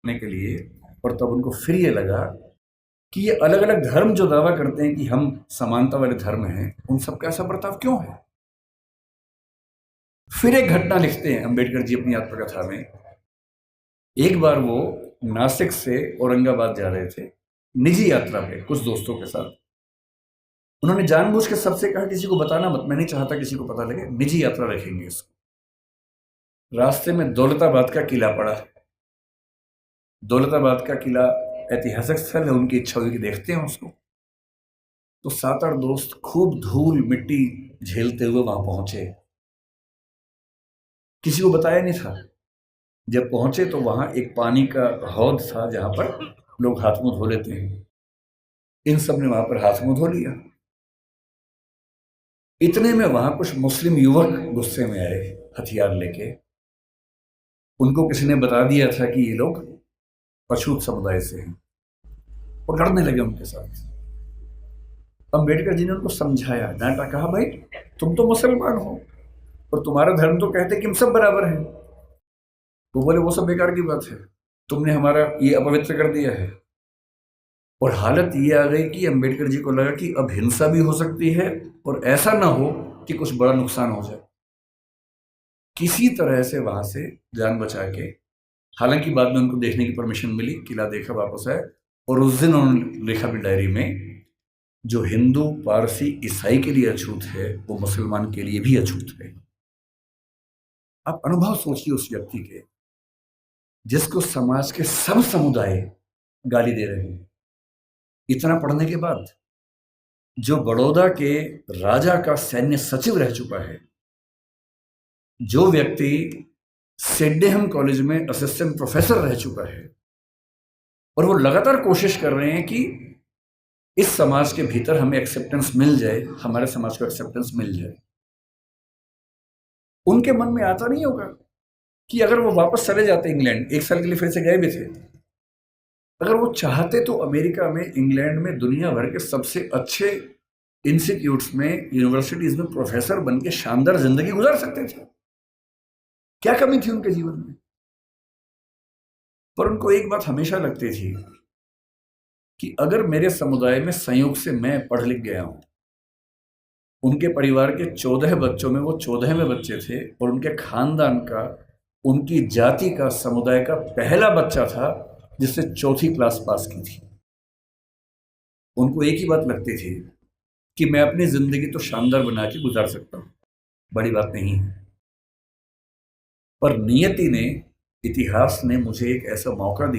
करने के लिए, और तब उनको फिर ये लगा कि ये अलग अलग धर्म जो दावा करते हैं कि हम समानता वाले धर्म हैं, उन सबका ऐसा बर्ताव क्यों है। फिर एक घटना लिखते हैं अंबेडकर जी अपनी आत्मकथा में। एक बार वो नासिक से औरंगाबाद जा रहे थे निजी यात्रा पे कुछ दोस्तों के साथ। उन्होंने जानबूझ के सबसे कहा किसी को बताना मत, मैं नहीं चाहता किसी को पता लगे, निजी यात्रा रखेंगे इसको। रास्ते में दौलताबाद का किला पड़ा। दौलताबाद का किला ऐतिहासिक स्थल है, उनकी इच्छा हुई कि देखते हैं उसको। तो 7-8 दोस्त खूब धूल मिट्टी झेलते हुए वहां पहुंचे। किसी को बताया नहीं था। जब पहुंचे तो वहां एक पानी का हौद था जहां पर लोग हाथ मुंह धो लेते हैं। इन सब ने वहां पर हाथ मुंह धो लिया। इतने में वहां कुछ मुस्लिम युवक गुस्से में आए हथियार लेके। उनको किसी ने बता दिया था कि ये लोग अछूत समुदाय से हैं, और लड़ने लगे उनके साथ। अम्बेडकर जी ने उनको समझाया, डांटा, कहा भाई तुम तो मुसलमान हो और तुम्हारा धर्म तो कहते कि हम सब बराबर हैं। वो बोले वो सब बेकार की बात है, तुमने हमारा ये अपवित्र कर दिया है। और हालत ये आ गई कि अम्बेडकर जी को लगा कि अब हिंसा भी हो सकती है और ऐसा ना हो कि कुछ बड़ा नुकसान हो जाए। किसी तरह से वहां से जान बचा के, हालांकि बाद में उनको देखने की परमिशन मिली, किला देखा, वापस आए। और उस दिन उन्होंने लिखा भी डायरी में, जो हिंदू पारसी ईसाई के लिए अछूत है वो मुसलमान के लिए भी अछूत है। आप अनुभव सोचिए उस व्यक्ति के जिसको समाज के सब समुदाय गाली दे रहे हैं। इतना पढ़ने के बाद, जो बड़ौदा के राजा का सैन्य सचिव रह चुका है, जो व्यक्ति सिडनेहम कॉलेज में असिस्टेंट प्रोफेसर रह चुका है, और वो लगातार कोशिश कर रहे हैं कि इस समाज के भीतर हमें एक्सेप्टेंस मिल जाए, हमारे समाज को एक्सेप्टेंस मिल जाए। उनके मन में आता नहीं होगा कि अगर वो वापस चले जाते इंग्लैंड, 1 साल के लिए फिर से गए भी थे, अगर वो चाहते तो अमेरिका में, इंग्लैंड में, दुनिया भर के सबसे अच्छे इंस्टीट्यूट्स में, यूनिवर्सिटीज में प्रोफेसर बन के शानदार जिंदगी गुजार सकते थे। क्या कमी थी उनके जीवन में। पर उनको एक बात हमेशा लगती थी कि अगर मेरे समुदाय में संयोग से मैं पढ़ लिख गया हूं, उनके परिवार के 14 बच्चों में वो 14वें बच्चे थे, और उनके खानदान का, उनकी जाति का, समुदाय का पहला बच्चा था जिसने 4थी क्लास पास की थी। उनको एक ही बात लगती थी कि मैं अपनी जिंदगी तो शानदार बना के गुजार सकता हूं, बड़ी बात नहीं है। पर नियति ने, इतिहास ने मुझे एक ऐसा मौका दिया